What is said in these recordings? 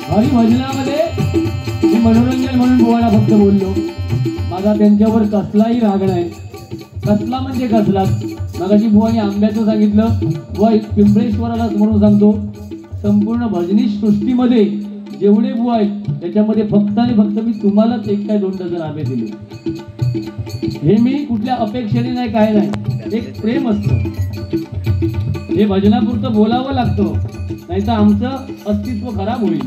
हरिभजनामध्ये मी मनोरंजन म्हणून बुवाला फक्त बोललो. माझा त्यांच्यावर कसलाही राग नाही. कसला म्हणजे कसलाच. मगाशी बुवाने आंब्याचं सांगितलं. बुवा पिंपळेश्वरालाच म्हणून सांगतो, संपूर्ण भजनी सृष्टीमध्ये जेवढे बुवा आहेत त्याच्यामध्ये फक्त आणि फक्त मी तुम्हालाच एक काय 2 डझन आंबे दिले. हे मी कुठल्या अपेक्षेने नाही, काय नाही, एक प्रेम असतं. हे भजनापुरतं बोलावं लागतं, नाहीतर आमचं अस्तित्व खराब होईल.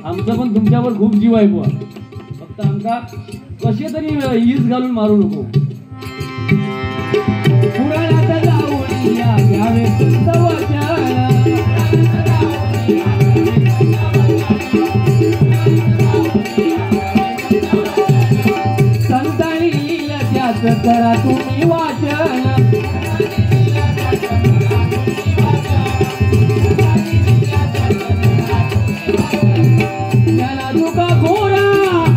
आमचं पण तुमच्यावर खूप जीव आहे बुवा. फक्त आमका कसे तरी ईज घालून मारू नको. पुराणात जाऊन या घ्यावे संतांनी लिहिलं त्याच करा तुम्ही वाचन. ज्ञाना तुका घोरा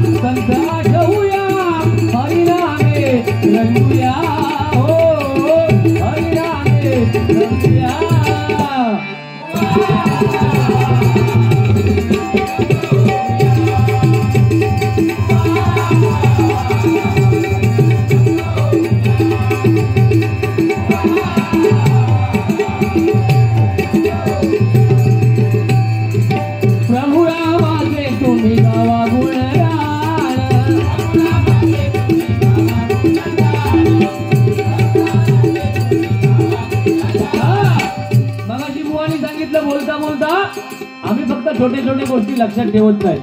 संत आठवूया, हरिनामे रंगूया, हो हरिनामे रंगूया. प्रभु रामाचे तुम्ही गावा गुणगान. मगाशी बुवानी सांगितलं बोलता बोलता आम्ही फक्त छोटे छोटे गोष्टी लक्षात ठेवत नाही.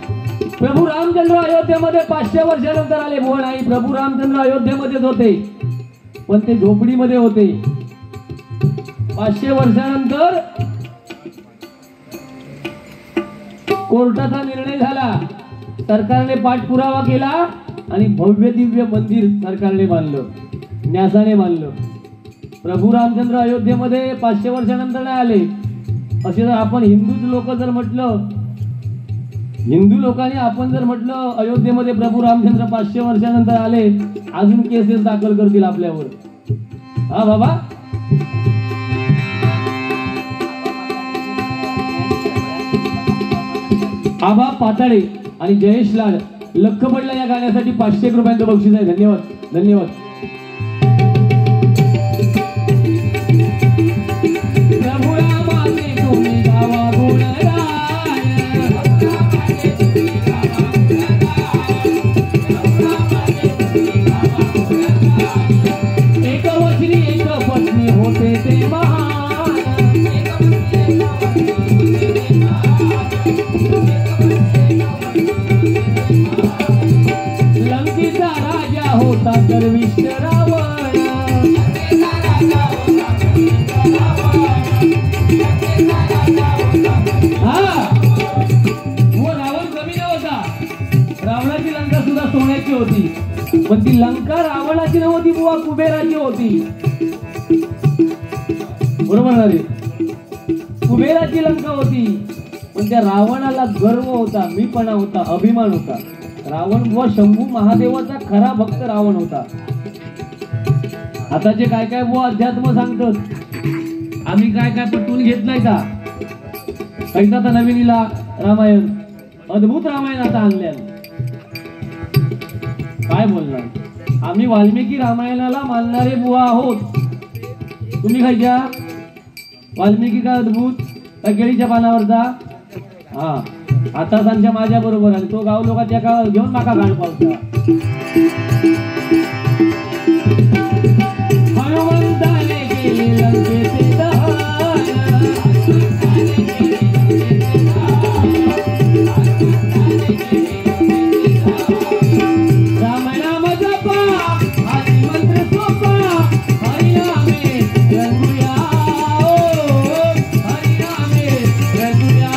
प्रभू रामचंद्र अयोध्येमध्ये 500 वर्षानंतर आले. बुवा नाही, प्रभू रामचंद्र अयोध्येमध्येच होते, पण ते झोपडीमध्ये होते. 500 वर्षानंतर कोर्टाचा निर्णय झाला. सरकारने पाठपुरावा केला आणि भव्य दिव्य मंदिर सरकारने बांधलं, न्यासाने बांधलं. प्रभू रामचंद्र अयोध्येमध्ये 500 वर्षानंतर नाही आले. असे जर आपण हिंदूच लोक जर म्हटलं, हिंदू लोकांनी आपण जर म्हटलं अयोध्येमध्ये प्रभू रामचंद्र 500 वर्षानंतर आले, अजून केसेस दाखल करतील आपल्यावर. हा बाबा, आबा पाताळे आणि जयेश लाड लख पडला या गाण्यासाठी 500 रुपयांचं बक्षीस आहे. धन्यवाद धन्यवाद. प्रभु रामाचे तुम्ही गावा गुणगान. एक वचनी एक पत्नी होते ते महान. लंकेचा राजा होता गर्विष्ठ रावण. हा, वो रावण कमी नव्हता. रावणाची लंका सुद्धा सोन्याची होती, पण ती लंका रावणाची नव्हती बुवा, कुबेराची होती. बरोबर ना रे? कुबेराची लंका होती, पण त्या रावणाला गर्व होता, मीपणा होता, अभिमान होता. रावण बुवा शंभू महादेवाचा खरा भक्त रावण होता. आताचे काय काय बुवा अध्यात्म सांगतात, आम्ही काय काय पटवून घेत नाही का? ऐकता आता नवीनीला रामायण, अद्भुत रामायण आता आणल्या. काय बोलणार? आम्ही वाल्मिकी रामायणाला मानणारे बुवा आहोत. तुम्ही खायच्या वाल्मिकी का अद्भुत का केळीच्या पानावरचा? हा, आता त्यांच्या माझ्या बरोबर आणि तो गाव लोकांच्या का घेऊन माका गाण पावसा. हनुमंताने केले लंकेचे दहन. राम नाम जपा हरि मंत्र सोपा, हरिनामे रंगूया, हरिनामे रंगूया.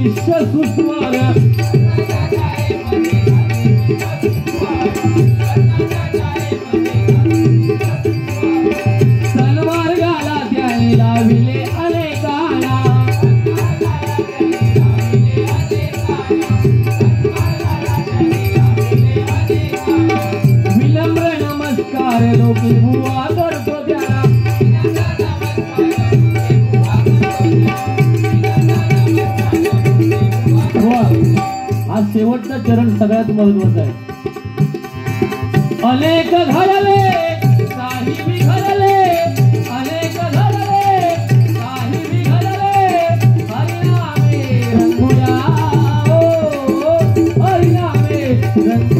शिष्य सुस्वर सन्मार्गाला त्याने लाविले अनेकाला विनम्र नमस्कार लोकी बुवा करतो त्याला हा शेवटचा चरण सगळ्यात महत्वाचा आहे. अनेक घडले काही बिघडले अनेक घडले काही बिघडले हरिनामे रंगुया हरिनामे रंग